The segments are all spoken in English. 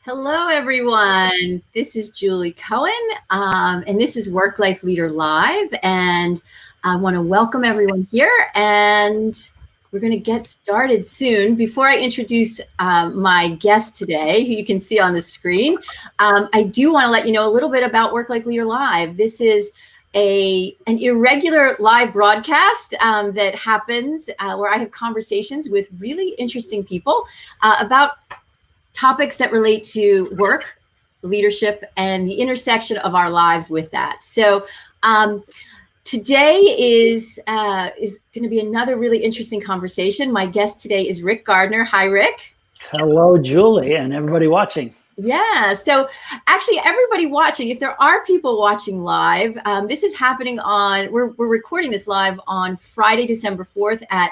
Hello, everyone. This is Julie Cohen, and this is Work Life Leader Live. And I want to welcome everyone here, and we're going to get started soon. Before I introduce my guest today, who you can see on the screen, I do want to let you know a little bit about Work Life Leader Live. This is an irregular live broadcast that happens where I have conversations with really interesting people about topics that relate to work, leadership, and the intersection of our lives with that. So today is going to be another really interesting conversation. My guest today is Rick Gardner. Hi, Rick. Hello, Julie, and everybody watching. Yeah, so actually everybody watching, if there are people watching live, this is happening on, we're recording this live on Friday, December 4th at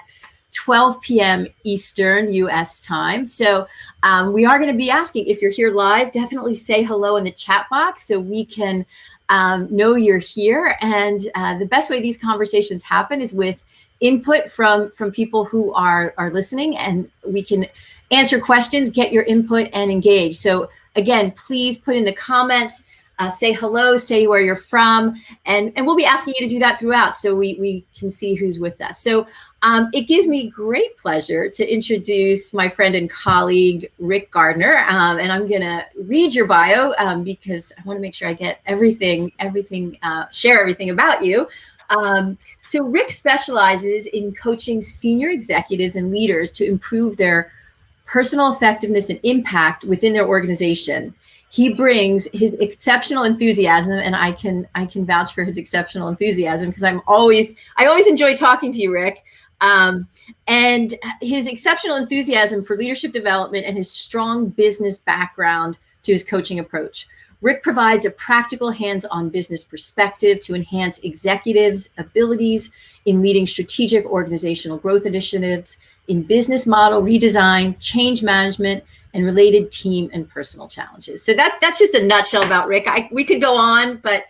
12 p.m. Eastern US time. So we are going to be asking, if you're here live, definitely say hello in the chat box so we can know you're here. And the best way these conversations happen is with input from people who are listening, and we can answer questions, get your input, and engage. So again, please put in the comments, say hello, say where you're from, and we'll be asking you to do that throughout so we can see who's with us. So it gives me great pleasure to introduce my friend and colleague, Rick Gardner, and I'm going to read your bio because I want to make sure I get share everything about you. So Rick specializes in coaching senior executives and leaders to improve their personal effectiveness and impact within their organization. He brings his exceptional enthusiasm, and I can vouch for his exceptional enthusiasm because I always enjoy talking to you, Rick. And his exceptional enthusiasm for leadership development and his strong business background to his coaching approach. Rick provides a practical hands-on business perspective to enhance executives' abilities in leading strategic organizational growth initiatives, in business model redesign, change management, and related team and personal challenges. So that's just a nutshell about Rick. We could go on, but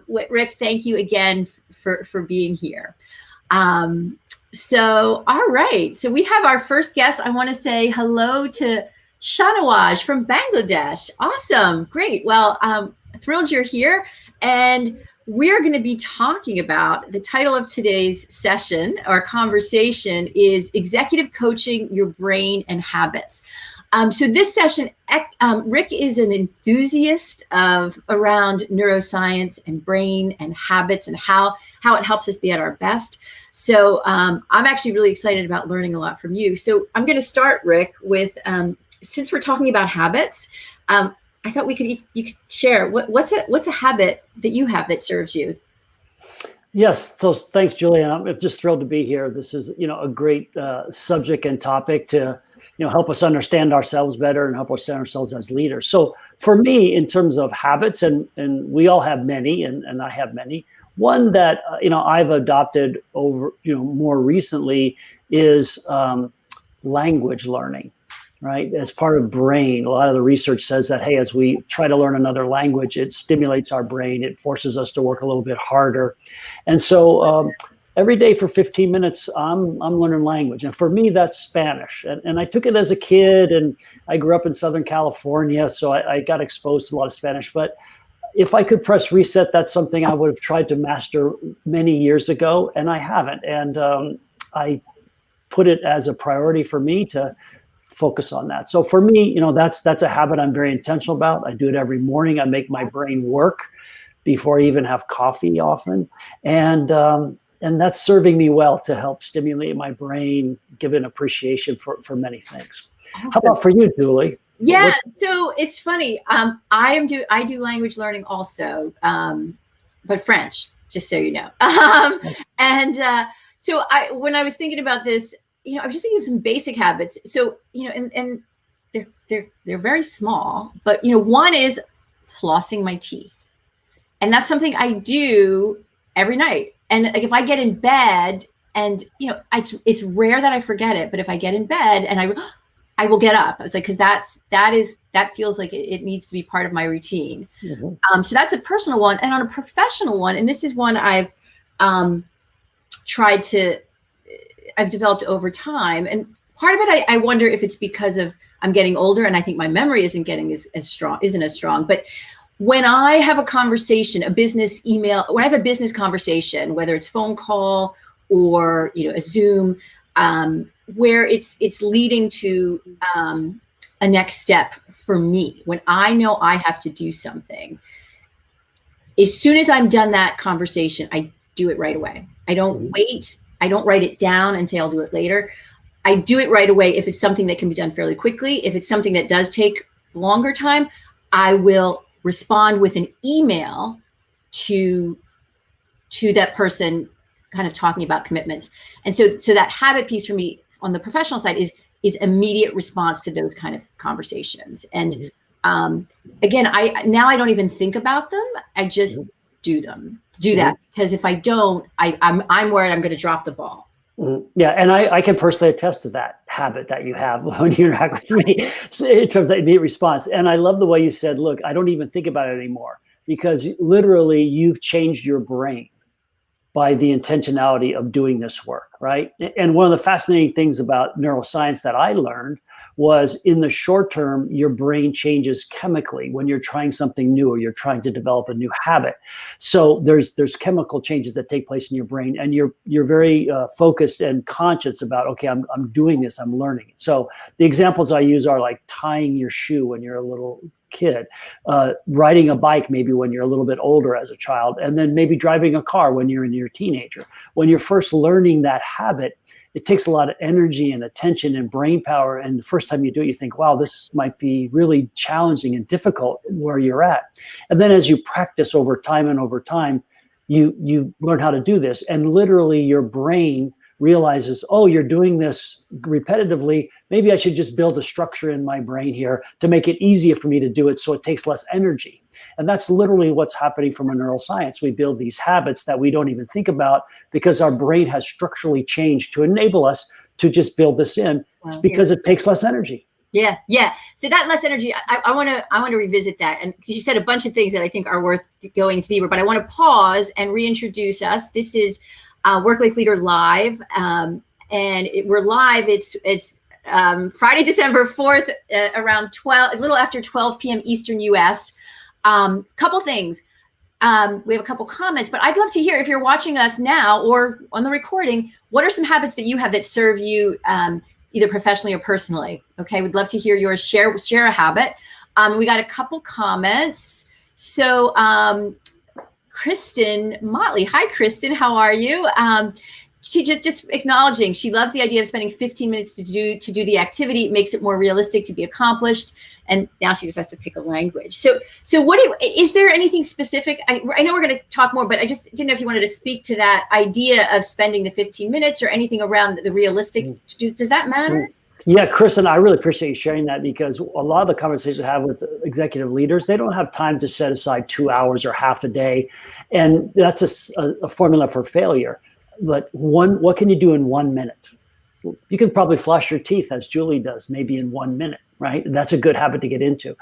Rick, thank you again for being here. So, all right. So we have our first guest. I want to say hello to Shanawaj from Bangladesh. Awesome. Great. Well, thrilled you're here. And we're going to be talking about, the title of today's session or conversation is Executive Coaching Your Brain and Habits. So this session, Rick is an enthusiast around neuroscience and brain and habits and how it helps us be at our best. So I'm actually really excited about learning a lot from you. So I'm going to start, Rick, with since we're talking about habits, I thought you could share what's a habit that you have that serves you. Yes. So thanks, Julie. And I'm just thrilled to be here. This is, a great subject and topic to, help us understand ourselves better and help us understand ourselves as leaders. So for me, in terms of habits, and we all have many, and I have many, one that, I've adopted over, more recently is language learning. Right? As part of brain, a lot of the research says that, hey, as we try to learn another language, it stimulates our brain. It forces us to work a little bit harder. And so every day for 15 minutes, I'm learning language. And for me, that's Spanish. And I took it as a kid, and I grew up in Southern California, so I got exposed to a lot of Spanish. But if I could press reset, that's something I would have tried to master many years ago, and I haven't. And I put it as a priority for me to focus on that. So for me, that's a habit I'm very intentional about. I do it every morning. I make my brain work before I even have coffee often. And that's serving me well to help stimulate my brain, give an appreciation for many things. How about for you, Julie? Yeah, so it's funny. I do language learning also. but French, just so you know. And so when I was thinking about this, I was just thinking of some basic habits. So, and they're very small, but one is flossing my teeth. And that's something I do every night. And like if I get in bed and, it's rare that I forget it, but if I get in bed and I will get up. It's like, cause that feels like it needs to be part of my routine. Mm-hmm. So that's a personal one. And on a professional one, and this is one I've developed over time. And part of it, I wonder if it's because of I'm getting older and I think my memory isn't as strong. But when I have a conversation, a business email, when I have a business conversation, whether it's phone call or, a Zoom, where it's leading to a next step for me, when I know I have to do something, as soon as I'm done that conversation, I do it right away. I don't wait. I don't write it down and say I'll do it later. I do it right away. If it's something that can be done fairly quickly, if it's something that does take longer time, I will respond with an email to that person kind of talking about commitments. And so that habit piece for me on the professional side is immediate response to those kind of conversations. And again, I don't even think about them. I just do that, because if I don't, I'm worried I'm going to drop the ball. Yeah, and I can personally attest to that habit that you have when you interact with me in terms of the immediate response. And I love the way you said, look, I don't even think about it anymore, because literally you've changed your brain by the intentionality of doing this work, right? And one of the fascinating things about neuroscience that I learned was, in the short term, your brain changes chemically when you're trying something new or you're trying to develop a new habit. So there's chemical changes that take place in your brain, and you're very focused and conscious about, okay, I'm doing this, I'm learning. So the examples I use are like tying your shoe when you're a little kid, riding a bike maybe when you're a little bit older as a child, and then maybe driving a car when you're in your teenager. When you're first learning that habit, it takes a lot of energy and attention and brain power. And the first time you do it, you think, wow, this might be really challenging and difficult where you're at. And then as you practice over time, you learn how to do this. And literally your brain realizes, oh, you're doing this repetitively. Maybe I should just build a structure in my brain here to make it easier for me to do it so it takes less energy. And that's literally what's happening from a neuroscience. We build these habits that we don't even think about because our brain has structurally changed to enable us to just build this in, because it takes less energy. Yeah. So that less energy, I want to revisit that. And because you said a bunch of things that I think are worth going deeper, but I want to pause and reintroduce us. This is Work Life Leader Live, and we're live. It's Friday, December 4th, around a little after 12 p.m. Eastern U.S. Couple things. We have a couple comments, but I'd love to hear, if you're watching us now or on the recording, what are some habits that you have that serve you either professionally or personally? Okay, we'd love to hear yours. Share a habit. We got a couple comments. So Kristen Motley. Hi, Kristen. How are you? She just acknowledging she loves the idea of spending 15 minutes to do the activity. It makes it more realistic to be accomplished. And now she just has to pick a language. So is there anything specific? I know we're going to talk more, but I just didn't know if you wanted to speak to that idea of spending the 15 minutes or anything around the realistic. Does that matter? Yeah, Kristen, I really appreciate you sharing that, because a lot of the conversations I have with executive leaders, they don't have time to set aside 2 hours or half a day. And that's a formula for failure. But what can you do in 1 minute? You can probably flush your teeth, as Julie does, maybe in 1 minute, right? And that's a good habit to get into.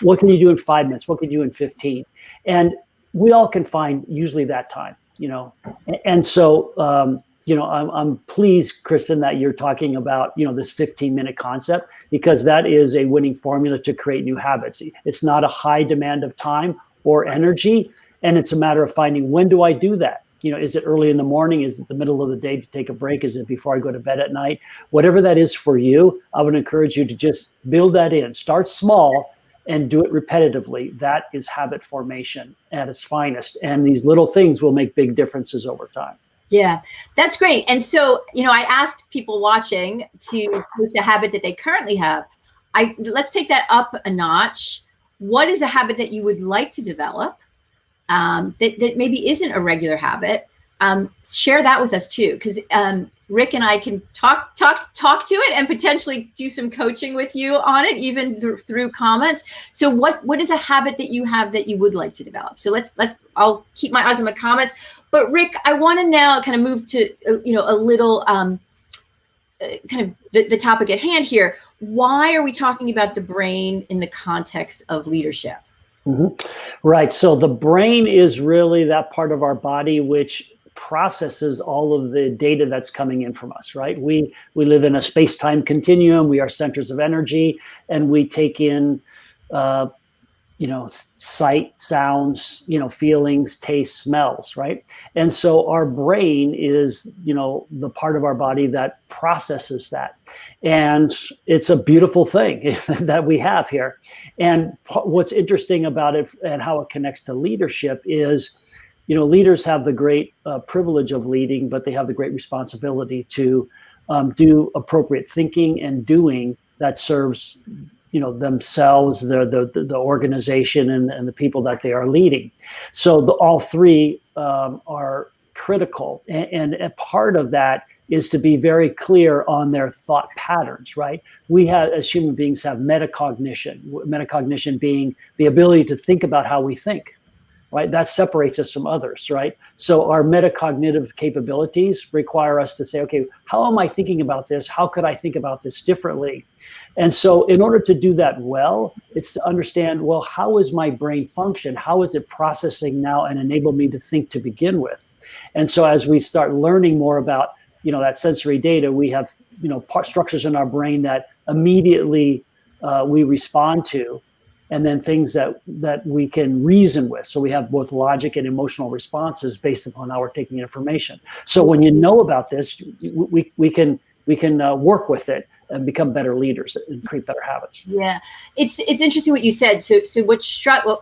What can you do in 5 minutes? What can you do in 15? And we all can find usually that time, And so, I'm pleased, Kristen, that you're talking about, this 15-minute concept, because that is a winning formula to create new habits. It's not a high demand of time or energy, and it's a matter of finding, when do I do that? Is it early in the morning? Is it the middle of the day to take a break? Is it before I go to bed at night? Whatever that is for you, I would encourage you to just build that in. Start small and do it repetitively. That is habit formation at its finest. And these little things will make big differences over time. Yeah, that's great. And so, I asked people watching to post a habit that they currently have. Let's take that up a notch. What is a habit that you would like to develop? that maybe isn't a regular habit, share that with us too, because Rick and I can talk to it and potentially do some coaching with you on it, even through comments. So what is a habit that you have that you would like to develop? So I'll keep my eyes on the comments. But Rick, I want to now kind of move to a little kind of the topic at hand here. Why are we talking about the brain in the context of leadership? Right. So the brain is really that part of our body which processes all of the data that's coming in from us, right? We live in a space-time continuum. We are centers of energy, and we take in, sight, sounds, feelings, taste, smells, right? And so our brain is, the part of our body that processes that. And it's a beautiful thing that we have here. And what's interesting about it and how it connects to leadership is, leaders have the great privilege of leading, but they have the great responsibility to do appropriate thinking and doing that serves themselves, the organization, and the people that they are leading. So all three are critical. And a part of that is to be very clear on their thought patterns, right? We have, as human beings, have metacognition being the ability to think about how we think, right? That separates us from others, right? So our metacognitive capabilities require us to say, okay, how am I thinking about this? How could I think about this differently? And so in order to do that well, it's to understand, well, how is my brain function? How is it processing now and enable me to think to begin with? And so as we start learning more about, that sensory data, we have, structures in our brain that immediately we respond to, and then things that we can reason with. So we have both logic and emotional responses based upon how we're taking information. So when you know about this, we can work with it and become better leaders and create better habits. Yeah, it's interesting what you said. So what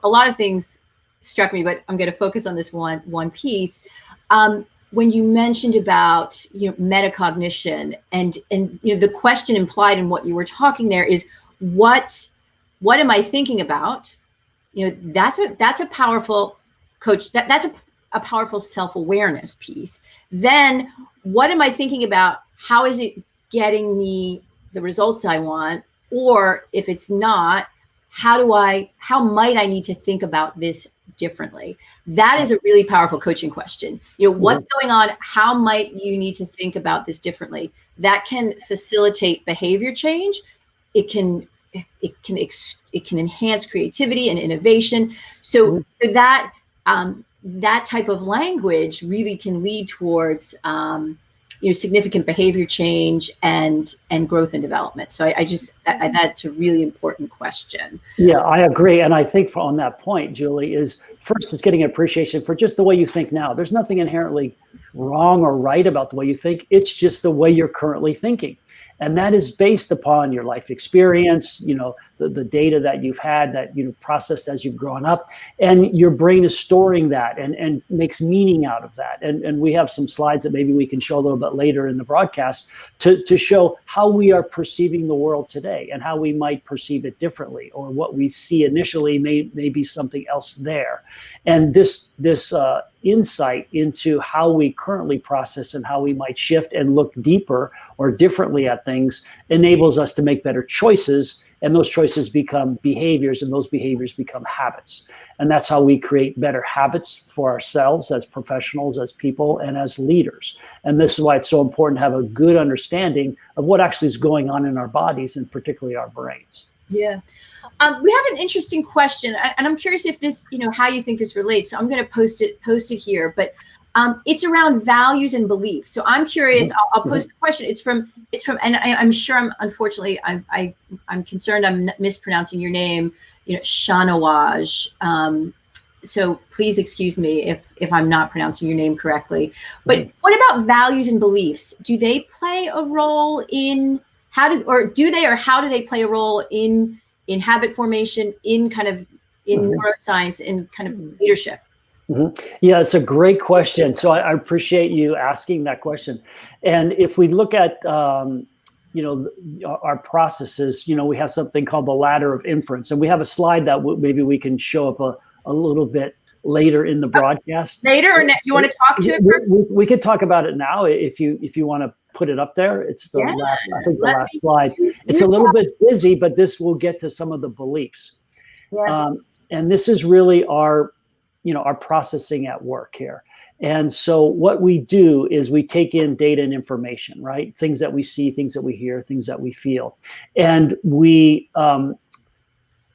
a lot of things struck me, but I'm going to focus on this one piece. When you mentioned about metacognition and the question implied in what you were talking there is what am I thinking about? That's a powerful coach. That's a powerful self-awareness piece. Then what am I thinking about? How is it getting me the results I want? Or if it's not, how might I need to think about this differently? That is a really powerful coaching question. What's going on? How might you need to think about this differently? That can facilitate behavior change. It can enhance creativity and innovation. So that type of language really can lead towards significant behavior change and growth and development. So that's a really important question. Yeah, I agree. And I think on that point, Julie, is first it's getting an appreciation for just the way you think now. There's nothing inherently wrong or right about the way you think. It's just the way you're currently thinking. And that is based upon your life experience, the data that you've had, that you've processed as you've grown up, and your brain is storing that and makes meaning out of that. And we have some slides that maybe we can show a little bit later in the broadcast to show how we are perceiving the world today and how we might perceive it differently, or what we see initially may be something else there. And this insight into how we currently process and how we might shift and look deeper or differently at things enables us to make better choices, and those choices become behaviors, and those behaviors become habits. And that's how we create better habits for ourselves as professionals, as people, and as leaders. And this is why it's so important to have a good understanding of what actually is going on in our bodies, and particularly our brains. Yeah. We have an interesting question, and I'm curious if this, how you think this relates. So I'm going to post it here, but it's around values and beliefs. So I'm curious. I'll post the question. It's from, and I'm sure unfortunately, I'm concerned I'm mispronouncing your name, Shanawaj. So please excuse me if I'm not pronouncing your name correctly. But what about values and beliefs? Do they play a role in how do they play a role in habit formation, in neuroscience, in kind of leadership? Yeah, it's a great question. So I appreciate you asking that question. And if we look at our processes, we have something called the ladder of inference, and we have a slide that maybe we can show up a little bit later in the broadcast. Later, or you want to talk to it? We could talk about it now if you want to put it up there. It's the last, I think the last slide. It's a little bit busy, but this will get to some of the beliefs. Yes. And this is really our processing at work here. And so what we do is we take in data and information, right? Things that we see, things that we hear, things that we feel. And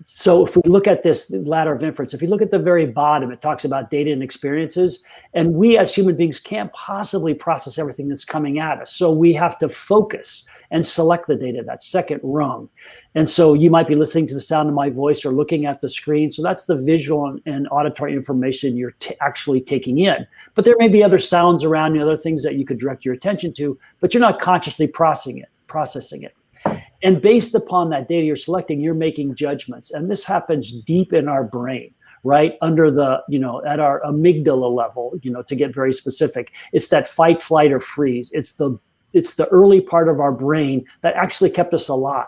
so if we look at this ladder of inference, if you look at the very bottom, it talks about data and experiences. And we as human beings can't possibly process everything that's coming at us. So we have to focus and select the data, that second rung. And so you might be listening to the sound of my voice or looking at the screen. So that's the visual and auditory information you're actually taking in. But there may be other sounds around you, other things that you could direct your attention to, but you're not consciously processing it. And based upon that data you're selecting, you're making judgments. And this happens deep in our brain, right? Under the, at our amygdala level, to get very specific. It's that fight, flight, or freeze. It's the early part of our brain that actually kept us alive.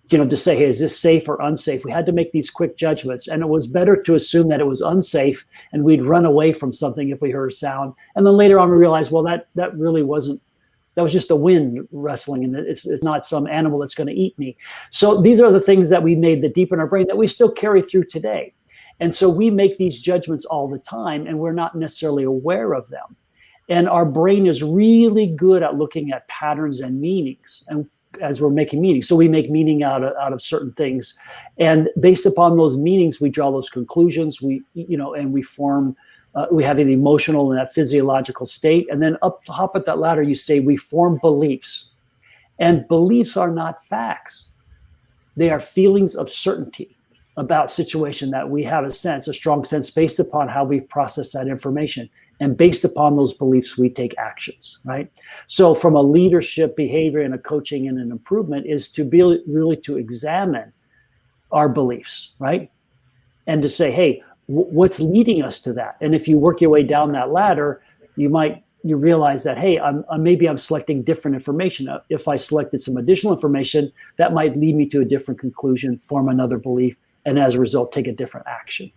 To say, hey, is this safe or unsafe? We had to make these quick judgments. And it was better to assume that it was unsafe and we'd run away from something if we heard a sound. And then later on we realized, well, that really wasn't. That was just the wind wrestling, and it's not some animal that's going to eat me. So these are the things that we made that deep in our brain that we still carry through today. And so we make these judgments all the time, and we're not necessarily aware of them. And our brain is really good at looking at patterns and meanings, and as we're making meanings. So we make meaning out of certain things. And based upon those meanings, we draw those conclusions, and we form we have an emotional and that physiological state. And then up top at that ladder, you say we form beliefs. And beliefs are not facts. They are feelings of certainty about situation that we have a strong sense based upon how we process that information. And based upon those beliefs, we take actions, right? So from a leadership behavior and a coaching and an improvement is to be really to examine our beliefs, right? And to say, hey, what's leading us to that? And if you work your way down that ladder, you realize that, hey, maybe I'm selecting different information. If I selected some additional information, that might lead me to a different conclusion, form another belief, and as a result, take a different action.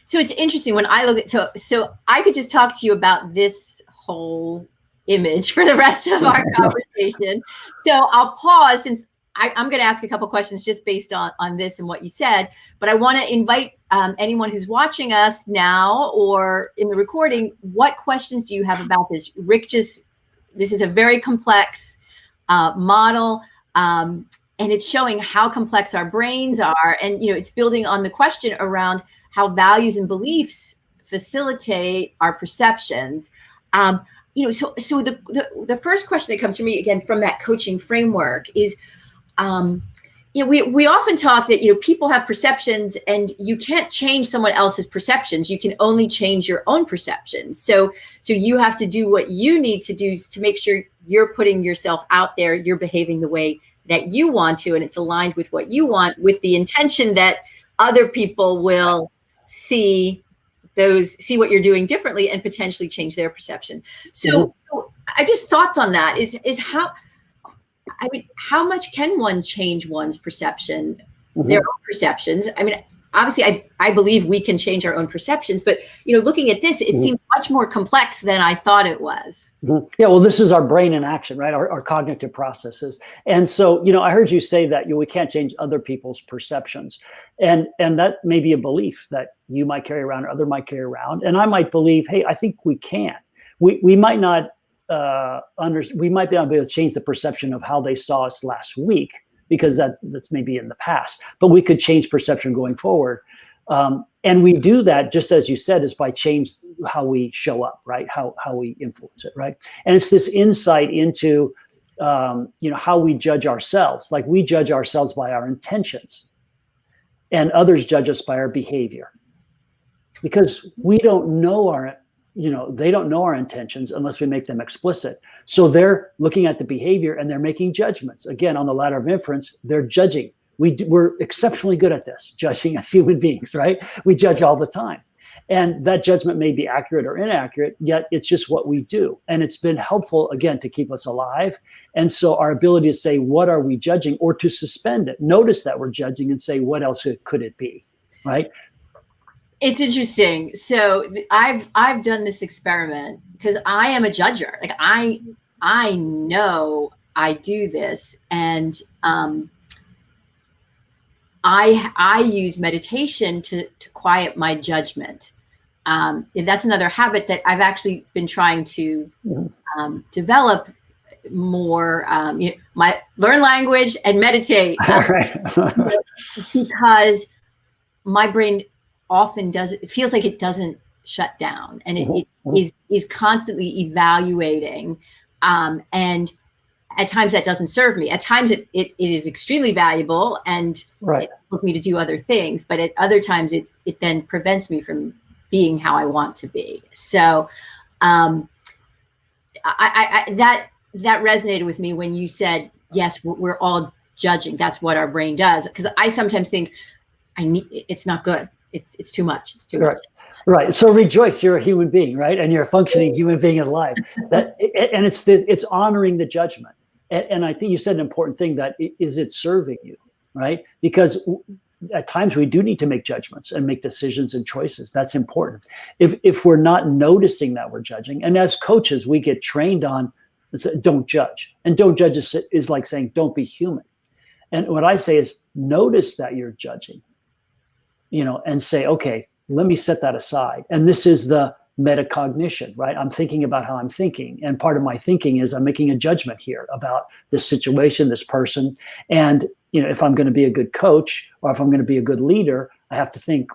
So it's interesting when I look at, so I could just talk to you about this whole image for the rest of our conversation. So I'll pause since I'm going to ask a couple questions just based on this and what you said, but I want to invite anyone who's watching us now or in the recording, what questions do you have about this? Rick this is a very complex model, and it's showing how complex our brains are. And, it's building on the question around how values and beliefs facilitate our perceptions. So the first question that comes to me, again, from that coaching framework is, we often talk that, people have perceptions and you can't change someone else's perceptions. You can only change your own perceptions. So you have to do what you need to do to make sure you're putting yourself out there, you're behaving the way that you want to, and it's aligned with what you want, with the intention that other people will see what you're doing differently and potentially change their perception. So I just thoughts on that is how much can one change one's perception, their own perceptions? Obviously, I believe we can change our own perceptions, but, looking at this, it seems much more complex than I thought it was. Yeah, well, this is our brain in action, right? Our cognitive processes. And so, I heard you say that we can't change other people's perceptions. And that may be a belief that you might carry around or other might carry around. And I might believe, hey, I think we can. We might not we might be able to change the perception of how they saw us last week, because that's maybe in the past, but we could change perception going forward. And we do that, just as you said, is by change how we show up, right? How we influence it, right? And it's this insight into, how we judge ourselves. Like we judge ourselves by our intentions, and others judge us by our behavior, because we don't know they don't know our intentions unless we make them explicit. So they're looking at the behavior and they're making judgments. Again, on the ladder of inference, they're judging. We're exceptionally good at this, judging as human beings, right? We judge all the time. And that judgment may be accurate or inaccurate, yet it's just what we do. And it's been helpful, again, to keep us alive. And so our ability to say, what are we judging, or to suspend it, notice that we're judging and say, what else could it be, right? It's interesting. So I've done this experiment because I am a judger. Like I know I do this, and I use meditation to quiet my judgment. That's another habit that I've actually been trying to develop more. Learn language and meditate, because my brain often it feels like it doesn't shut down, and it is constantly evaluating, and at times that doesn't serve me. At times it is extremely valuable, and it helps me to do other things, but at other times it then prevents me from being how I want to be. So that resonated with me when you said, yes, we're all judging. That's what our brain does. Because I sometimes think it's not good. It's too much. It's too much. Right. So rejoice, you're a human being, right? And you're a functioning human being in life. And it's honoring the judgment. And I think you said an important thing, that is it serving you, right? Because at times we do need to make judgments and make decisions and choices. That's important. If we're not noticing that we're judging, and as coaches, we get trained on don't judge. And don't judge is like saying don't be human. And what I say is notice that you're judging, and say, okay, let me set that aside. And this is the metacognition, right? I'm thinking about how I'm thinking. And part of my thinking is I'm making a judgment here about this situation, this person. And, if I'm going to be a good coach, or if I'm going to be a good leader, I have to think,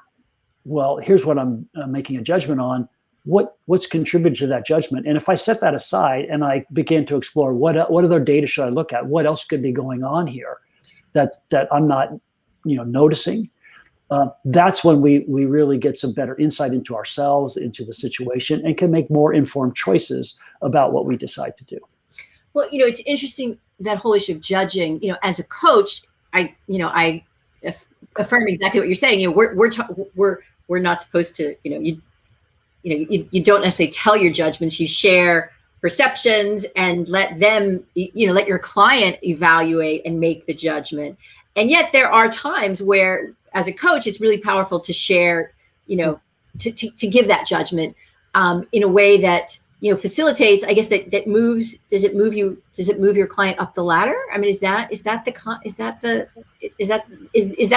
well, here's what I'm making a judgment on. What's contributed to that judgment? And if I set that aside and I begin to explore what other data should I look at? What else could be going on here that I'm not, noticing? That's when we really get some better insight into ourselves, into the situation, and can make more informed choices about what we decide to do. Well, it's interesting, that whole issue of judging. As a coach, I affirm exactly what you're saying. We're not supposed to. You don't necessarily tell your judgments. You share perceptions and let them. Let your client evaluate and make the judgment. And yet, there are times where, as a coach, it's really powerful to share, to give that judgment in a way that, facilitates, I guess, that moves. Does it move your client up the ladder? I mean, is that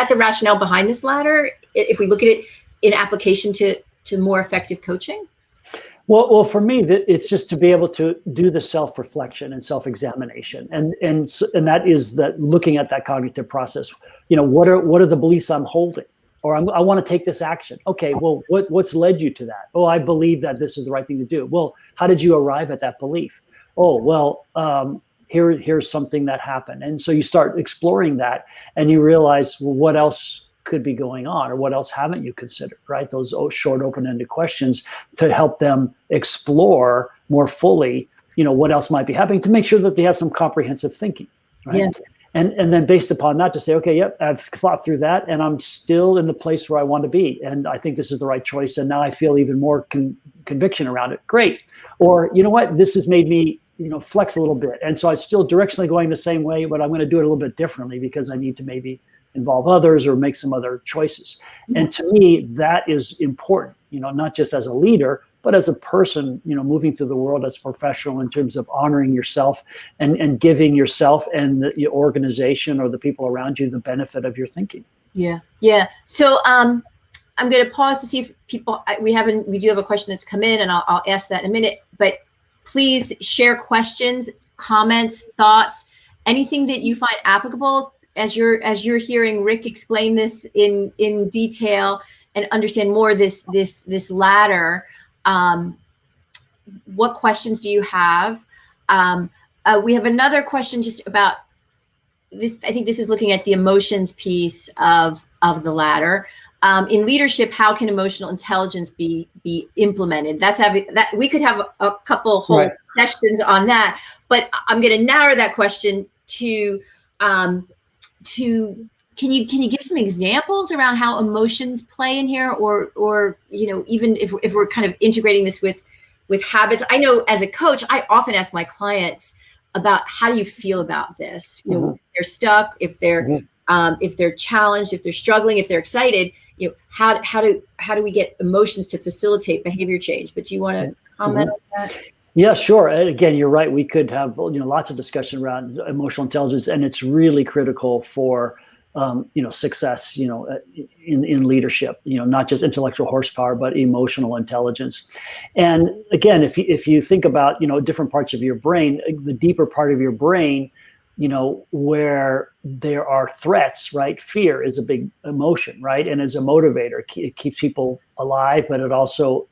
the rationale behind this ladder? If we look at it in application to more effective coaching? Well, for me, it's just to be able to do the self-reflection and self-examination, and that is that looking at that cognitive process. What are the beliefs I'm holding, or I want to take this action. Okay, well, what's led you to that? Oh, I believe that this is the right thing to do. Well, how did you arrive at that belief? Oh, well, here's something that happened, and so you start exploring that, and you realize, well, what else could be going on, or what else haven't you considered, right? Those short open-ended questions to help them explore more fully, what else might be happening, to make sure that they have some comprehensive thinking, right? Yeah. And then based upon that to say, okay, yep, I've thought through that, and I'm still in the place where I want to be, and I think this is the right choice, and now I feel even more conviction around it. Great. Or, what, this has made me, flex a little bit, and so I'm still directionally going the same way, but I'm going to do it a little bit differently because I need to maybe involve others or make some other choices. And to me, that is important, not just as a leader, but as a person, moving through the world as a professional, in terms of honoring yourself and giving yourself and the organization or the people around you the benefit of your thinking. Yeah. Yeah. So I'm going to pause to see if people, we do have a question that's come in, and I'll ask that in a minute, but please share questions, comments, thoughts, anything that you find applicable as you're hearing Rick explain this in detail and understand more this ladder. What questions do you have? We have another question just about this. I think this is looking at the emotions piece of the ladder. In leadership, how can emotional intelligence be implemented? That we could have a couple whole sessions on that, but I'm going to narrow that question to can you give some examples around how emotions play in here, or even if we're kind of integrating this with habits? I know as a coach, I often ask my clients about, how do you feel about this? If they're stuck, if they're if they're challenged, if they're struggling, if they're excited, how do we get emotions to facilitate behavior change? But do you want to comment on that? Yeah, sure. And again, you're right. We could have lots of discussion around emotional intelligence, and it's really critical for success, in leadership. Not just intellectual horsepower, but emotional intelligence. And again, if you think about different parts of your brain, the deeper part of your brain, where there are threats, right? Fear is a big emotion, right? And as a motivator, it keeps people alive, but it also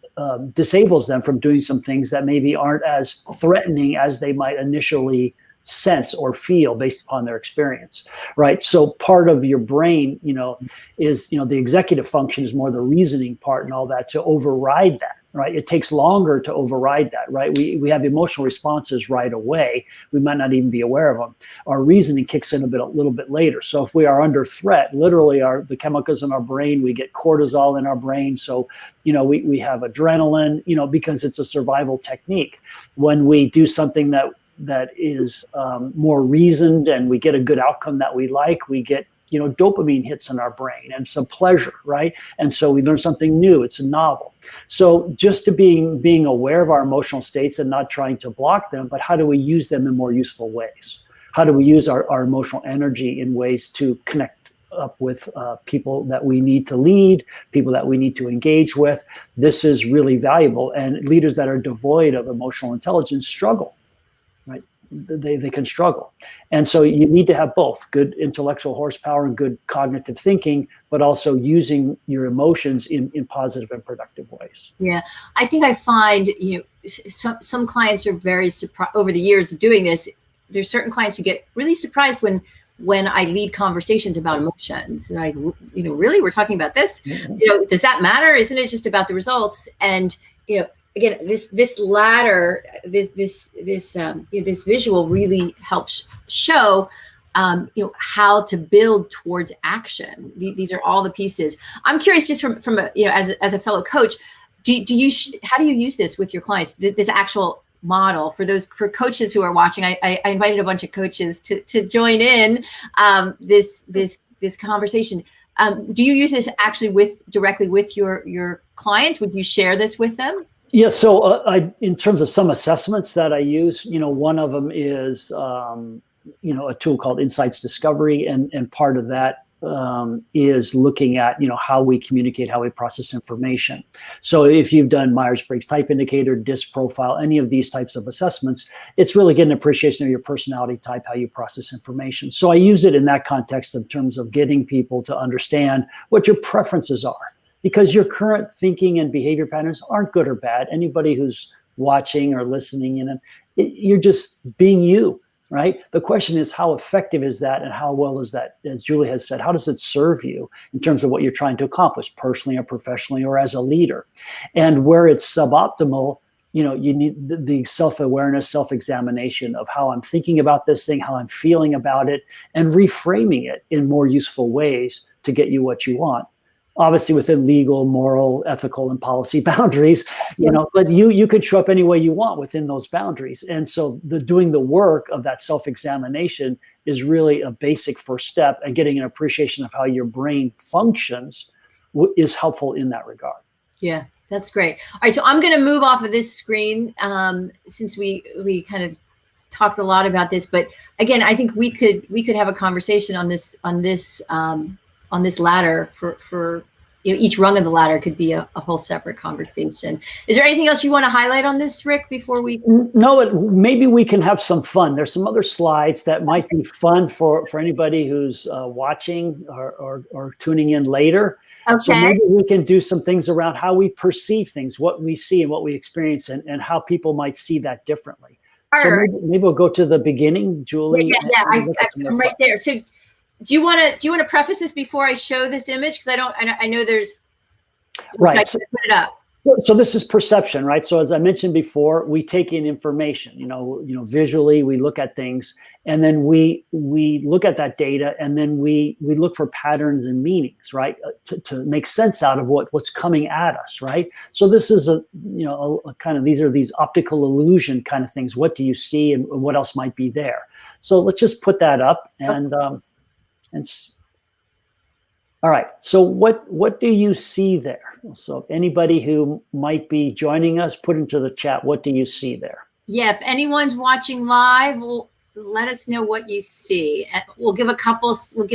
disables them from doing some things that maybe aren't as threatening as they might initially sense or feel based upon their experience, right? So part of your brain, is, the executive function is more the reasoning part and all that to override that, right? It takes longer to override that, right? We have emotional responses right away. We might not even be aware of them. Our reasoning kicks in a little bit later. So if we are under threat, literally the chemicals in our brain, we get cortisol in our brain. So, we have adrenaline, because it's a survival technique. When we do something that is more reasoned and we get a good outcome that we like, we get dopamine hits in our brain and some pleasure, right? And so we learn something new. It's a novel. So just to being aware of our emotional states and not trying to block them, but how do we use them in more useful ways? How do we use our emotional energy in ways to connect up with people that we need to lead, people that we need to engage with? This is really valuable. And leaders that are devoid of emotional intelligence struggle, right? They can struggle. And so you need to have both good intellectual horsepower and good cognitive thinking, but also using your emotions in positive and productive ways. Yeah, I think I find, some clients are very surprised over the years of doing this. There's certain clients who get really surprised when I lead conversations about emotions. Like, really, we're talking about this? Does that matter? Isn't it just about the results? And, again, this ladder, this visual really helps show, how to build towards action. These are all the pieces. I'm curious, just from a, as a fellow coach, how do you use this with your clients? This actual model for coaches who are watching. I invited a bunch of coaches to join in this conversation. Do you use this actually directly with your clients? Would you share this with them? Yeah, so in terms of some assessments that I use, one of them is, a tool called Insights Discovery, and part of that is looking at, how we communicate, how we process information. So if you've done Myers-Briggs Type Indicator, DISC profile, any of these types of assessments, it's really getting an appreciation of your personality type, how you process information. So I use it in that context in terms of getting people to understand what your preferences are, because your current thinking and behavior patterns aren't good or bad. Anybody who's watching or listening, you're just being you, right? The question is, how effective is that, and how well is that, as Julie has said, how does it serve you in terms of what you're trying to accomplish personally or professionally or as a leader? And where it's suboptimal, you need the self-awareness, self-examination of how I'm thinking about this thing, how I'm feeling about it, and reframing it in more useful ways to get you what you want. Obviously within legal, moral, ethical, and policy boundaries, but you could show up any way you want within those boundaries. And so doing the work of that self-examination is really a basic first step, and getting an appreciation of how your brain functions is helpful in that regard. Yeah, that's great. All right, so I'm going to move off of this screen since we kind of talked a lot about this, but again, I think we could have a conversation on this ladder for each rung of the ladder could be a whole separate conversation. Is there anything else you want to highlight on this, Rick, before we? No, maybe we can have some fun. There's some other slides that might be fun for anybody who's watching or tuning in later. Okay. So maybe we can do some things around how we perceive things, what we see and what we experience, and how people might see that differently. All so right. maybe we'll go to the beginning, Julie. Yeah, I'm right there. So do you want to preface this before I show this image? Because I know there's right. So put it up. So this is perception, right? So as I mentioned before, we take in information, visually, we look at things, and then we look at that data, and then we look for patterns and meanings, right? To make sense out of what's coming at us, right? So this is a kind of, these are these optical illusion kind of things. What do you see, and what else might be there? So let's just put that up, and All right. So what do you see there? So anybody who might be joining us, put into the chat, what do you see there? Yeah, if anyone's watching live, let us know what you see. And we'll give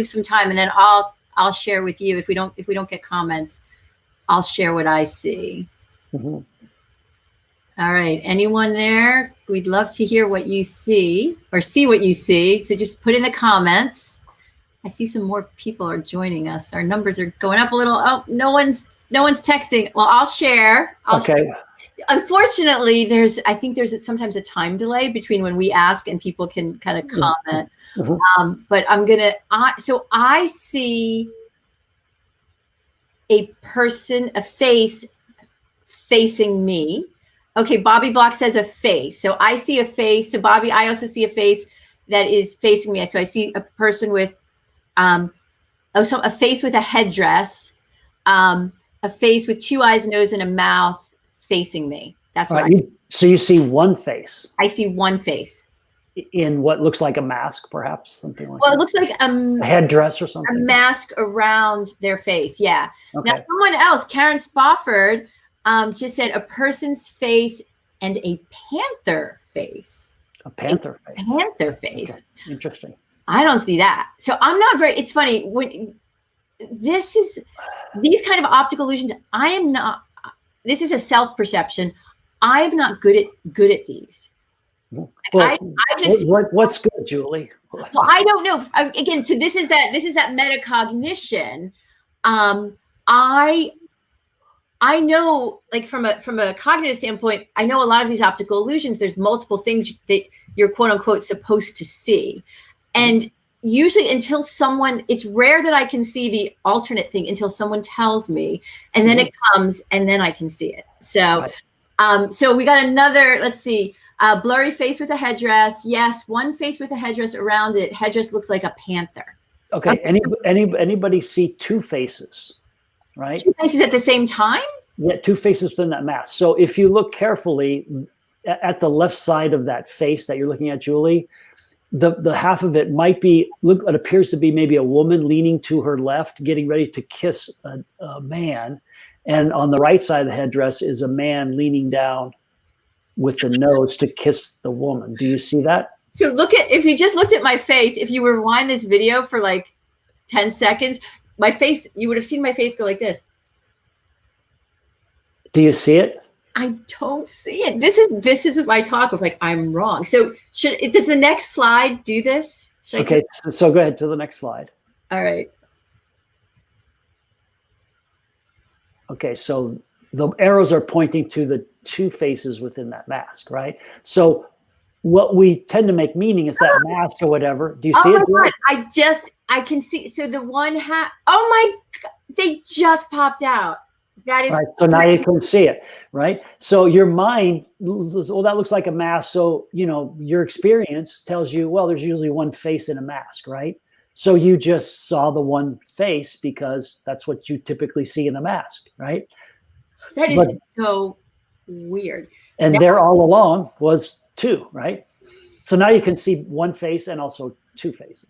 some time, and then I'll share with you. If we don't get comments, I'll share what I see. Mm-hmm. All right. Anyone there? We'd love to hear what you see or see what you see. So just put in the comments. I see some more people are joining us. Our numbers are going up a little. Oh, no one's texting. Well, I'll share. Share. Unfortunately, I think there's sometimes a time delay between when we ask and people can kind of comment. Mm-hmm. But so I see a person, a face facing me. Okay, Bobby Block says a face. So I see a face. So Bobby, I also see a face that is facing me. So I see a person with a face with a headdress, a face with 2 eyes, nose, and a mouth facing me. That's what So you see one face. I see one face. In what looks like a mask, perhaps, something like that. Well, it looks like a headdress or something. A mask around their face, yeah. Okay. Now, someone else, Karen Spofford, just said a person's face and a panther face. A panther face. Panther face. Okay. Interesting. I don't see that. So I'm not it's funny when these kind of optical illusions, this is a self-perception. I am not good at these. Well, what's good, Julie? Well, I don't know. Again, so this is that metacognition. I know, like from a cognitive standpoint, I know a lot of these optical illusions. There's multiple things that you're quote unquote supposed to see, and usually it's rare that I can see the alternate thing until someone tells me, and then it comes, and then I can see it. So, so we got another. Let's see. Blurry face with a headdress. Yes, one face with a headdress around it. Headdress looks like a panther. Okay. Anybody see two faces, right? Two faces at the same time? Yeah, two faces within that mask. So if you look carefully at the left side of that face that you're looking at, Julie, the half of it might be, it appears to be maybe a woman leaning to her left, getting ready to kiss a man. And on the right side of the headdress is a man leaning down with the nose to kiss the woman. Do you see that? So if you just looked at my face, if you rewind this video for like 10 seconds, my face, you would have seen my face go like this. Do you see it? I don't see it. This is my talk of like, I'm wrong. So does the next slide do this? Okay, so go ahead to the next slide. All right. Okay, so the arrows are pointing to the two faces within that mask, right? So what we tend to make meaning is that mask or whatever. Do you see it? God, I can see. So the one oh my God, they just popped out. That is right. So now you can see it, right? So your mind, well, that looks like a mask. So, your experience tells you, well, there's usually one face in a mask, right? So you just saw the one face because that's what you typically see in a mask, right? That is so weird. And there all along was two, right? So now you can see one face and also two faces.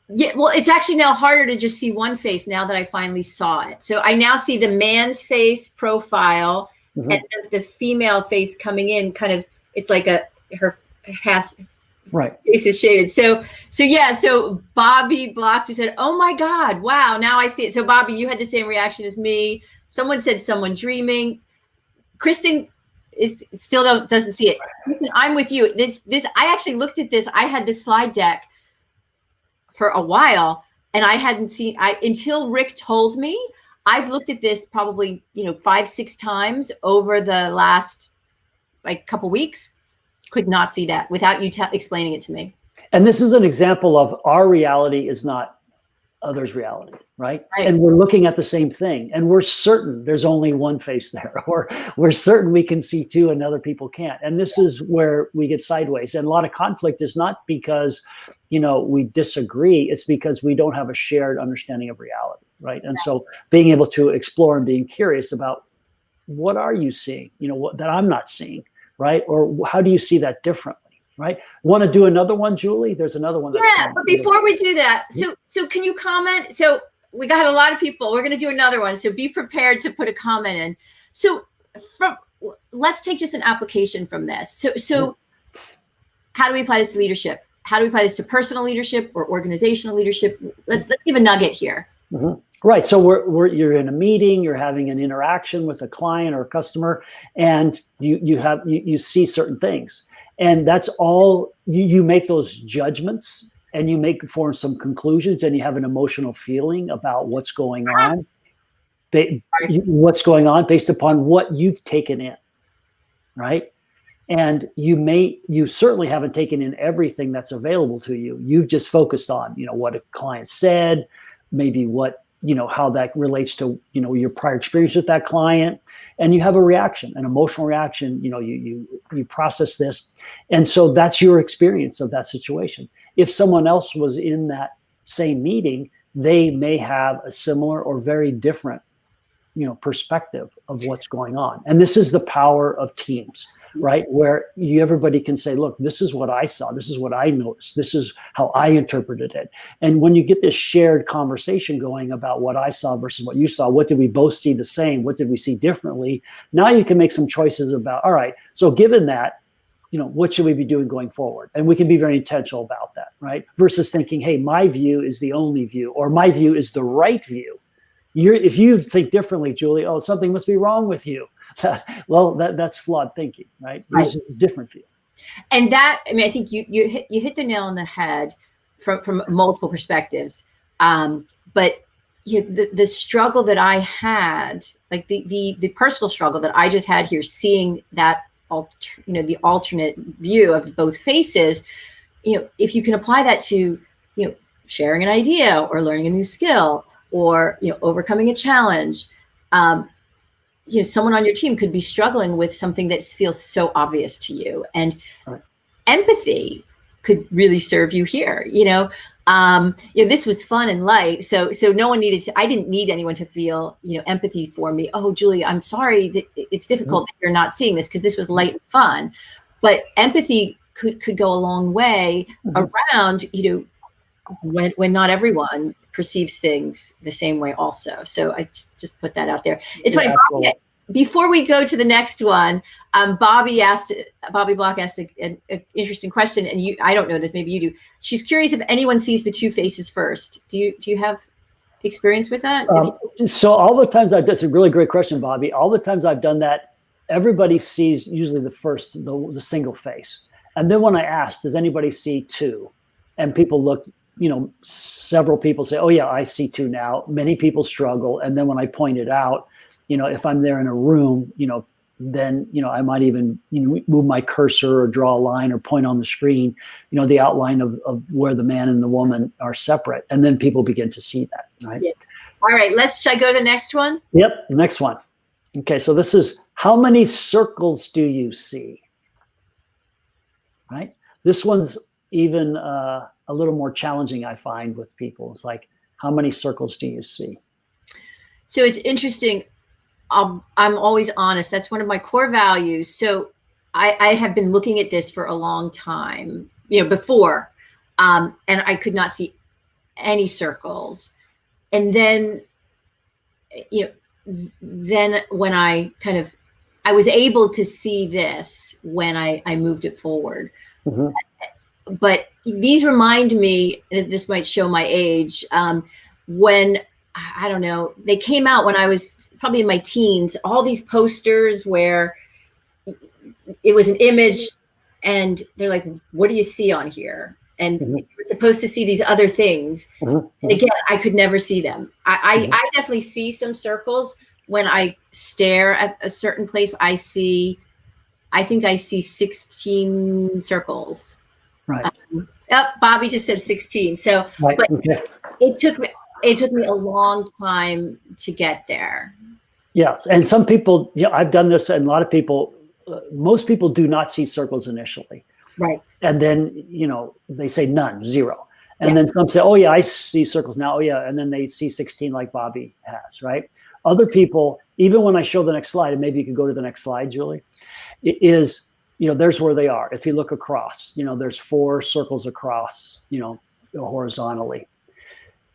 Yeah, well, it's actually now harder to just see one face now that I finally saw it. So I now see the man's face profile and then the female face coming in. Kind of, it's like her face is shaded. So yeah. So Bobby Block just said, "Oh my God, wow!" Now I see it. So Bobby, you had the same reaction as me. Someone said someone dreaming. Kristen doesn't see it. Kristen, I'm with you. This I actually looked at this. I had this slide deck for a while, and I hadn't seen until Rick told me. I've looked at this probably 5-6 times over the last couple weeks. Could not see that without you explaining it to me. And this is an example of our reality is not others' reality, right? And we're looking at the same thing, and we're certain there's only one face there, or we're certain we can see two and other people can't. And this is where we get sideways. And a lot of conflict is not because, we disagree. It's because we don't have a shared understanding of reality, right? And so being able to explore and being curious about what are you seeing, what that I'm not seeing, right? Or how do you see that differently? Right. Want to do another one, Julie? There's another one. But before we do that, so can you comment? So we got a lot of people. We're going to do another one. So be prepared to put a comment in. So let's take just an application from this. So how do we apply this to leadership? How do we apply this to personal leadership or organizational leadership? Let's give a nugget here. Right. So you're in a meeting, you're having an interaction with a client or a customer, and you see certain things. And that's all you make those judgments, and you form some conclusions, and you have an emotional feeling about what's going on. What's going on based upon what you've taken in, right? And you certainly haven't taken in everything that's available to you. You've just focused on, what a client said, maybe how that relates to, your prior experience with that client, and you have a reaction, an emotional reaction. You process this. And so that's your experience of that situation. If someone else was in that same meeting, they may have a similar or very different, perspective of what's going on. And this is the power of teams, right? Where everybody can say, look, this is what I saw. This is what I noticed. This is how I interpreted it. And when you get this shared conversation going about what I saw versus what you saw, what did we both see the same? What did we see differently? Now you can make some choices about, all right, so given that, what should we be doing going forward? And we can be very intentional about that, right? Versus thinking, hey, my view is the only view, or my view is the right view. If you think differently, Julie, something must be wrong with you. Well, that's flawed thinking, right? There's a different view. And that, I think you hit the nail on the head from multiple perspectives. But the struggle that I had, like the personal struggle that I just had here, seeing that the alternate view of both faces, if you can apply that to sharing an idea or learning a new skill or overcoming a challenge, someone on your team could be struggling with something that feels so obvious to you, and empathy could really serve you here. This was fun and light, so no one I didn't need anyone to feel empathy for me. Oh, Julie, I'm sorry that it's difficult that you're not seeing this, because this was light and fun. But empathy could go a long way around when not everyone perceives things the same way also. So I just put that out there. It's funny, Bobby, before we go to the next one, Bobby Block asked an interesting question, and I don't know this, maybe you do. She's curious if anyone sees the two faces first. Do you have experience with that? So all the times that's a really great question, Bobby. All the times I've done that, everybody sees usually the single face. And then when I ask, does anybody see two? And people look, several people say, oh yeah, I see two now. Many people struggle. And then when I point it out, if I'm there in a room, then, I might even, move my cursor or draw a line or point on the screen, the outline of where the man and the woman are separate. And then people begin to see that, right? Yeah. All right, should I go to the next one? Yep, the next one. Okay, so this is, how many circles do you see? Right? This one's even a little more challenging, I find, with people. It's like, how many circles do you see? So it's interesting. I'm always honest. That's one of my core values. So I have been looking at this for a long time, before, and I could not see any circles. And then, then when I was able to see this when I moved it forward. But these remind me, this might show my age, when, I don't know, they came out when I was probably in my teens, all these posters where it was an image and they're like, what do you see on here? And you were supposed to see these other things. And again, I could never see them. I definitely see some circles when I stare at a certain place. I think I see 16 circles. Right. Bobby just said 16. So, right. But it took me a long time to get there. Yes, and some people, I've done this, and a lot of people, most people do not see circles initially. Right. And then, they say none, zero. And then some say, oh yeah, I see circles now. Oh yeah. And then they see 16 like Bobby has, right? Other people, even when I show the next slide, and maybe you could go to the next slide, Julie, is, there's where they are. If you look across, there's 4 circles across, horizontally.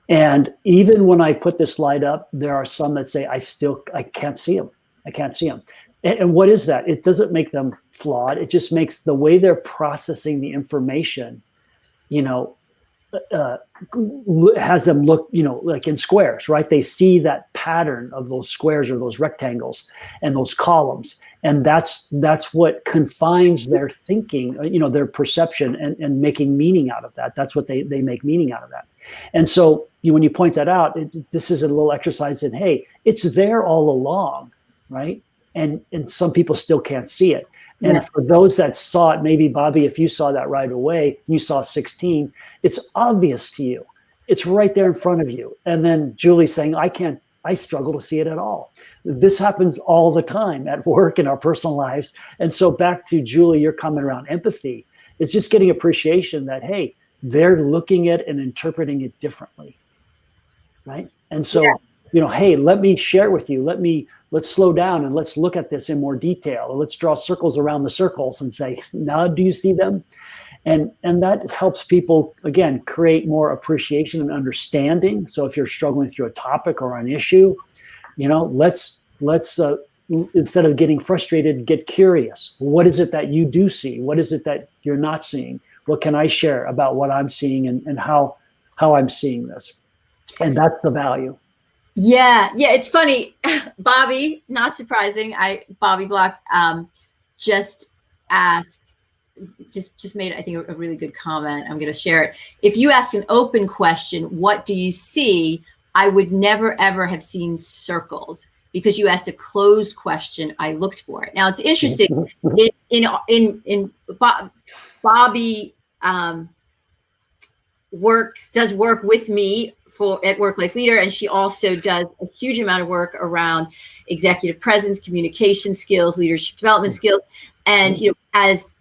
And even when I put this slide up, there are some that say, I can't see them. I can't see them. And what is that? It doesn't make them flawed. It just makes the way they're processing the information, has them look, like in squares, right? They see that pattern of those squares or those rectangles and those columns. And that's what confines their thinking, their perception and making meaning out of that. That's what they make meaning out of that. And so when you point that out, this is a little exercise in, hey, it's there all along, right? And some people still can't see it. And for those that saw it, maybe Bobby, if you saw that right away, you saw 16, it's obvious to you. It's right there in front of you. And then Julie saying, I struggle to see it at all. This happens all the time at work, in our personal lives. And so back to Julie, your comment around empathy, it's just getting appreciation that, hey, they're looking at and interpreting it differently, right? And so, hey, let me share with you. Let's slow down and let's look at this in more detail. Or let's draw circles around the circles and say, now do you see them? And that helps people, again, create more appreciation and understanding. So if you're struggling through a topic or an issue, let's instead of getting frustrated, get curious. What is it that you do see? What is it that you're not seeing? What can I share about what I'm seeing and how I'm seeing this? And that's the value. Yeah, it's funny. Bobby, not surprising. Bobby Block just made, I think, a really good comment. I'm going to share it. If you asked an open question, what do you see? I would never, ever have seen circles. Because you asked a closed question, I looked for it. Now, it's interesting. Bobby does work with me at Work Life Leader, and she also does a huge amount of work around executive presence, communication skills, leadership development skills, and as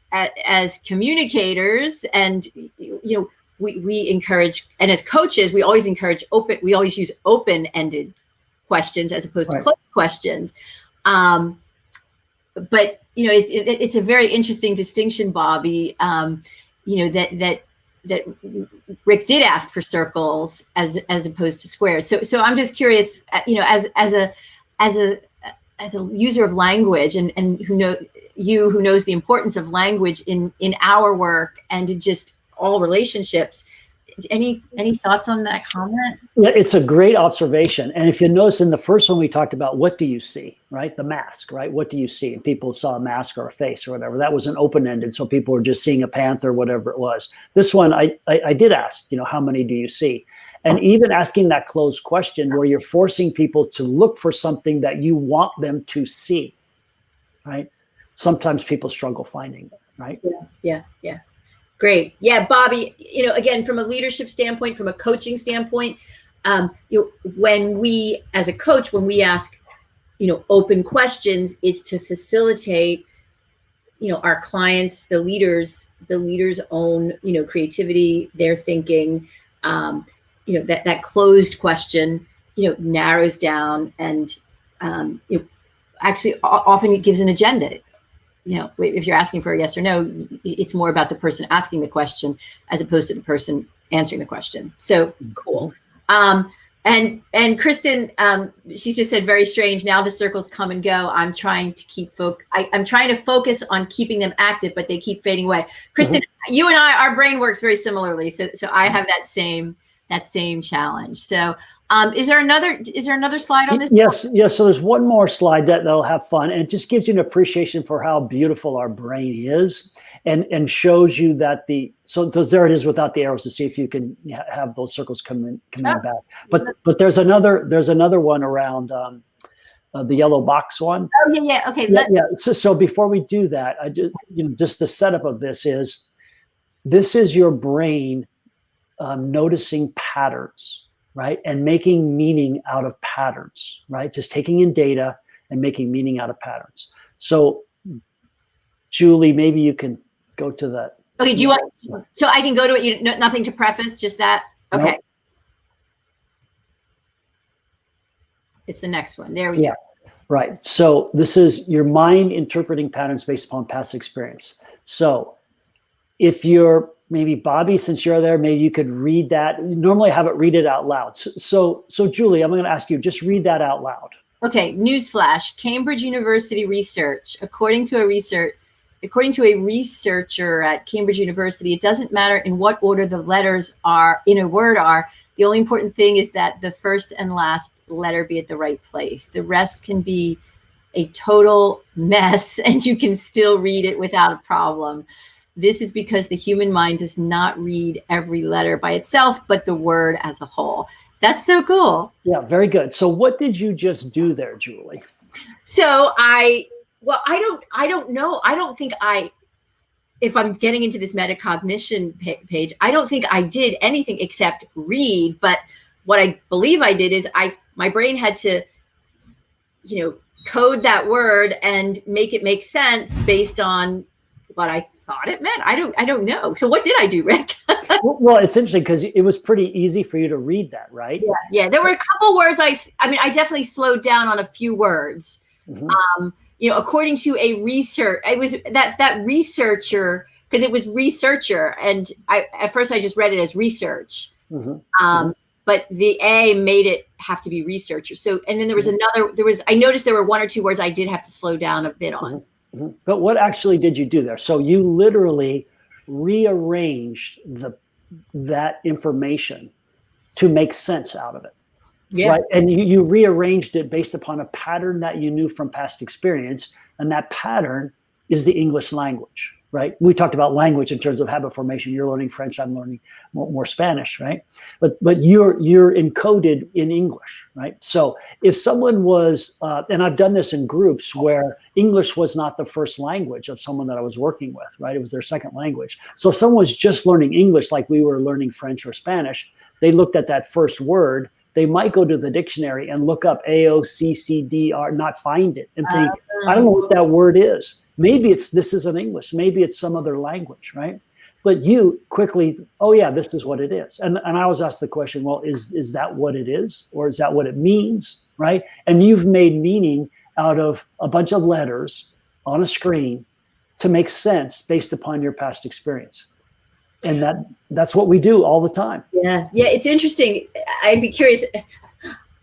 communicators, and we encourage, and as coaches, we always encourage we always use open-ended questions as opposed to closed questions. But it's a very interesting distinction, Bobby. That Rick did ask for circles as opposed to squares. So I'm just curious, as a user of language and who knows the importance of language in our work and in just all relationships. Any thoughts on that comment? Yeah, it's a great observation. And if you notice in the first one, we talked about what do you see, right? The mask, right? What do you see? And people saw a mask or a face or whatever. That was an open-ended. So people were just seeing a panther, whatever it was. This one, I did ask, how many do you see? And even asking that closed question where you're forcing people to look for something that you want them to see, right? Sometimes people struggle finding it, right? Yeah. Great. Yeah, Bobby, again, from a leadership standpoint, from a coaching standpoint, when we, as a coach, when we ask, open questions, it's to facilitate, our clients, the leaders' own, creativity, their thinking, that closed question, narrows down and, actually often it gives an agenda. If you're asking for a yes or no, it's more about the person asking the question as opposed to the person answering the question. So cool. And Kristen, she just said, very strange. Now the circles come and go. I'm trying to I'm trying to focus on keeping them active, but they keep fading away. Kristen, you and our brain works very similarly. So I have that same challenge. So is there another slide on this? Yes. So there's one more slide that'll have fun, and it just gives you an appreciation for how beautiful our brain is, and shows you that so there it is without the arrows to see if you can have those circles coming back. But there's another one around the yellow box one. Oh yeah. Okay. Yeah. So before we do that, I just the setup of this is your brain noticing patterns. Right? And making meaning out of patterns, right? Just taking in data and making meaning out of patterns. So, Julie, maybe you can go to that. Okay, do you want, so I can go to it, nothing to preface, just that? Okay. Nope. It's the next one. There we go. Right. So this is your mind interpreting patterns based upon past experience. So if you're maybe Bobby, since you're there, maybe you could read that. Normally I have it read it out loud. So Julie, I'm going to ask you, just read that out loud. Okay, newsflash. Cambridge University research. According to a researcher at Cambridge University, it doesn't matter in what order the letters are in a word are. The only important thing is that the first and last letter be at the right place. The rest can be a total mess and you can still read it without a problem. This is because the human mind does not read every letter by itself, but the word as a whole. That's so cool. Yeah, very good. So what did you just do there, Julie? So I don't know. I don't think if I'm getting into this metacognition page, I don't think I did anything except read. But what I believe I did is my brain had to, code that word and make it make sense based on what I thought it meant. I don't know. So what did I do, Rick? Well, it's interesting because it was pretty easy for you to read that, right? Yeah. There were a couple words. I definitely slowed down on a few words. Mm-hmm. According to a research, it was that researcher, because it was researcher, and at first I just read it as research. Mm-hmm. But the A made it have to be researcher. So, and then there was I noticed there were one or two words I did have to slow down a bit on. Mm-hmm. But what actually did you do there? So you literally rearranged that information to make sense out of it. Yeah. Right. And you rearranged it based upon a pattern that you knew from past experience. And that pattern is the English language, right? We talked about language in terms of habit formation. You're learning French, I'm learning more Spanish, right? But you're encoded in English, right? So if someone was, and I've done this in groups where English was not the first language of someone that I was working with, right? It was their second language. So if someone was just learning English like we were learning French or Spanish, they looked at that first word, they might go to the dictionary and look up AOCCDR, not find it, and think, I don't know what that word is. Maybe this isn't English. Maybe it's some other language, right? But you quickly, oh yeah, this is what it is. And I always ask the question, well, is that what it is? Or is that what it means, right? And you've made meaning out of a bunch of letters on a screen to make sense based upon your past experience. And that's what we do all the time. Yeah, it's interesting. I'd be curious.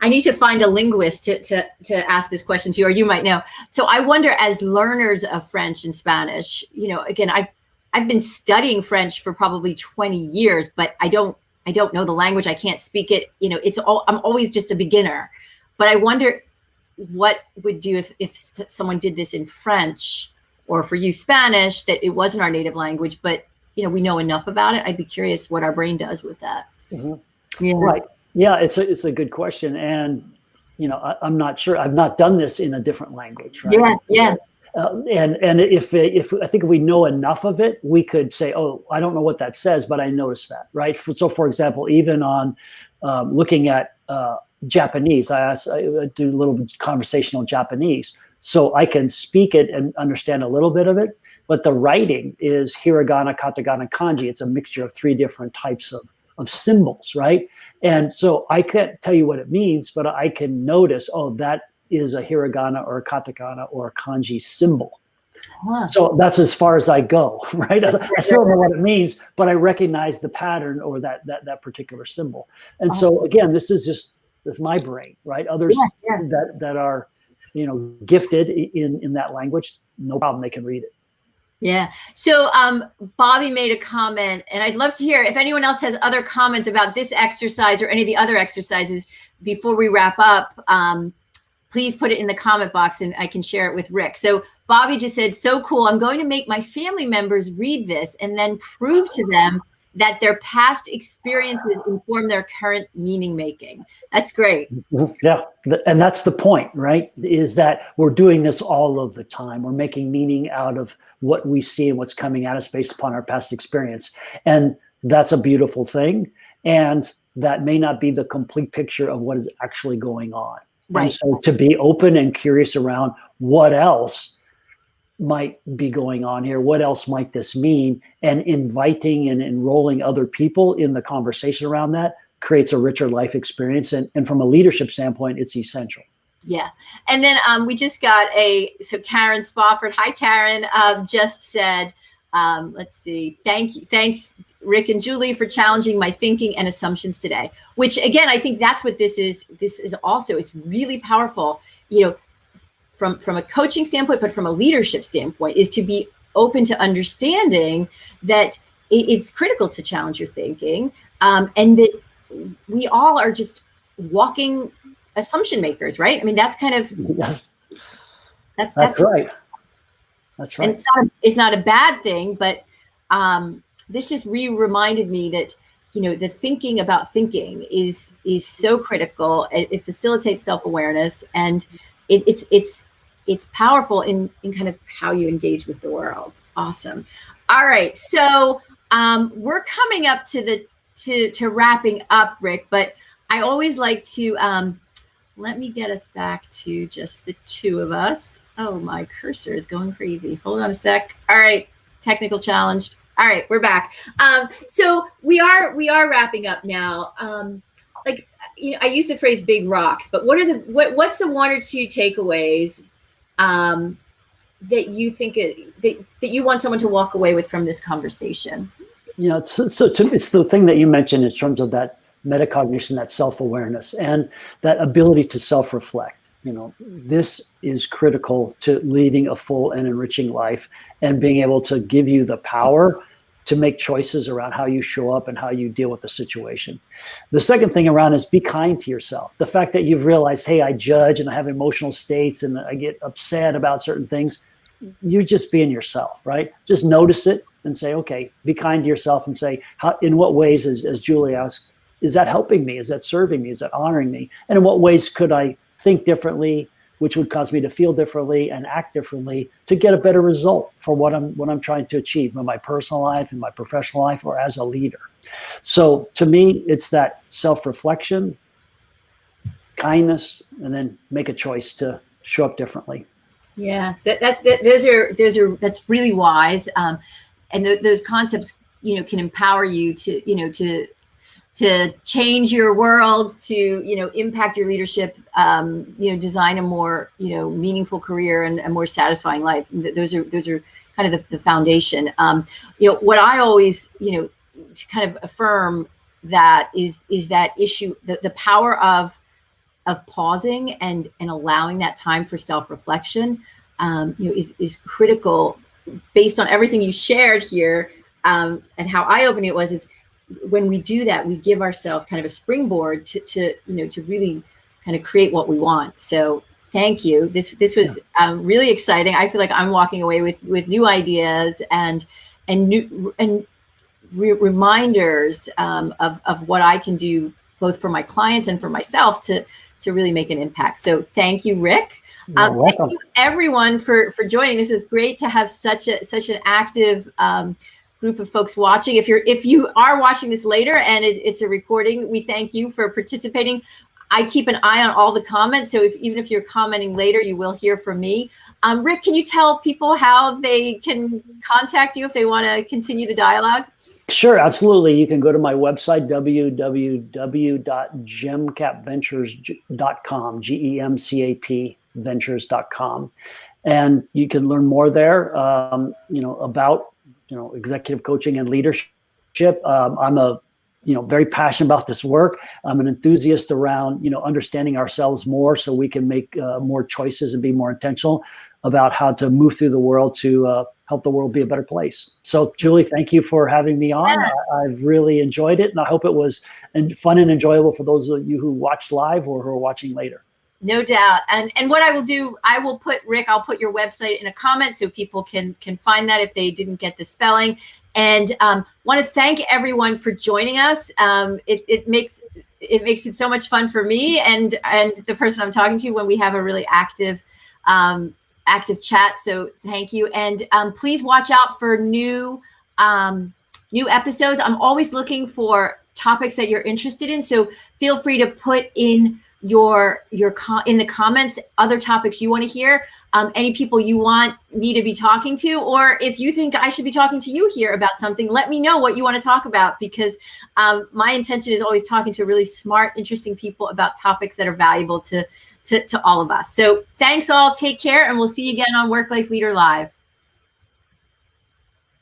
I need to find a linguist to ask this question to you, or you might know. So I wonder, as learners of French and Spanish, again, I've been studying French for probably 20 years, but I don't know the language. I can't speak it. I'm always just a beginner. But I wonder what would do if someone did this in French, or for you Spanish, that it wasn't our native language, but we know enough about it. I'd be curious what our brain does with that. Mm-hmm. Yeah. Right. Yeah, it's a good question. And, I'm not sure. I've not done this in a different language. Right? Yeah. And if I think if we know enough of it, we could say, oh, I don't know what that says, but I noticed that. Right. So, for example, even on looking at Japanese, I do a little conversational Japanese. So I can speak it and understand a little bit of it. But the writing is hiragana, katakana, kanji. It's a mixture of three different types of symbols, right? And so I can't tell you what it means, but I can notice, oh, that is a hiragana or a katakana or a kanji symbol. Huh. So that's as far as I go, right? I still don't know what it means, but I recognize the pattern or that particular symbol. And so again, this is my brain, right? Others that are, gifted in that language, no problem, they can read it. Yeah. So Bobby made a comment, and I'd love to hear if anyone else has other comments about this exercise or any of the other exercises before we wrap up. Please put it in the comment box and I can share it with Rick. So Bobby just said, so cool. I'm going to make my family members read this and then prove to them that their past experiences inform their current meaning making. That's great. Yeah. And that's the point, right? Is that we're doing this all of the time. We're making meaning out of what we see and what's coming at us based upon our past experience. And that's a beautiful thing. And that may not be the complete picture of what is actually going on. Right. And so to be open and curious around what else might be going on here, what else might this mean, and inviting and enrolling other people in the conversation around that creates a richer life experience. And from a leadership standpoint, it's essential. Yeah. And then we just got so Karen Spofford, hi Karen, just said, Let's see. Thanks, Rick and Julie, for challenging my thinking and assumptions today. Which again, I think that's what this is. This is also, it's really powerful, from a coaching standpoint, but from a leadership standpoint, is to be open to understanding that it's critical to challenge your thinking, and that we all are just walking assumption makers, right? I mean, that's kind of yes. That's right. That's right. And it's not a bad thing, but this just reminded me that the thinking about thinking is so critical. It facilitates self-awareness, and it's powerful in kind of how you engage with the world. Awesome. All right, so we're coming up to wrapping up, Rick, but I always like to let me get us back to just the two of us. Oh, my cursor is going crazy. Hold on a sec. All right, technical challenged. All right, we're back. So we are wrapping up now. I use the phrase big rocks, but what's the one or two takeaways that you think that you want someone to walk away with from this conversation? It's the thing that you mentioned in terms of that metacognition, that self-awareness, and that ability to self-reflect. This is critical to leading a full and enriching life, and being able to give you the power to make choices around how you show up and how you deal with the situation. The second thing around is be kind to yourself. The fact that you've realized, hey, I judge and I have emotional states and I get upset about certain things, you're just being yourself, right? Just notice it and say, okay, be kind to yourself, and say, in what ways, as Julie asked, is that helping me? Is that serving me? Is that honoring me? And in what ways could I think differently, which would cause me to feel differently and act differently to get a better result for what I'm trying to achieve in my personal life, in my professional life, or as a leader. So to me, it's that self-reflection, kindness, and then make a choice to show up differently. Yeah, that's really wise. And those concepts, can empower you to change your world, to impact your leadership, design a more meaningful career and a more satisfying life. Those are kind of the foundation. What I always to kind of affirm that is that issue, the power of pausing and allowing that time for self-reflection is critical, based on everything you shared here, and how eye-opening it was. Is when we do that, we give ourselves kind of a springboard to really kind of create what we want. So thank you. This was really exciting. I feel like I'm walking away with new ideas and reminders of what I can do, both for my clients and for myself, to really make an impact. So thank you, Rick. Thank you, everyone, for joining. This was great to have such an active group of folks watching. If you are watching this later and it's a recording, we thank you for participating. I keep an eye on all the comments, so even if you're commenting later, you will hear from me. Rick, can you tell people how they can contact you if they want to continue the dialogue? Sure, absolutely. You can go to my website, www.gemcapventures.com, GEMCAP ventures.com. And you can learn more there, about executive coaching and leadership. I'm very passionate about this work. I'm an enthusiast around, understanding ourselves more so we can make more choices and be more intentional about how to move through the world to help the world be a better place. So, Julie, thank you for having me on. Yeah. I've really enjoyed it, and I hope it was fun and enjoyable for those of you who watched live or who are watching later. No doubt. And what I will do, I'll put your website in a comment so people can find that if they didn't get the spelling. And want to thank everyone for joining us. It makes it so much fun for me and the person I'm talking to when we have a really active chat. So thank you. And please watch out for new episodes. I'm always looking for topics that you're interested in. So feel free to put in in the comments other topics you want to hear, any people you want me to be talking to, or if you think I should be talking to you here about something, let me know what you want to talk about, because my intention is always talking to really smart, interesting people about topics that are valuable to all of us. So thanks all, take care, and we'll see you again on Work Life Leader Live.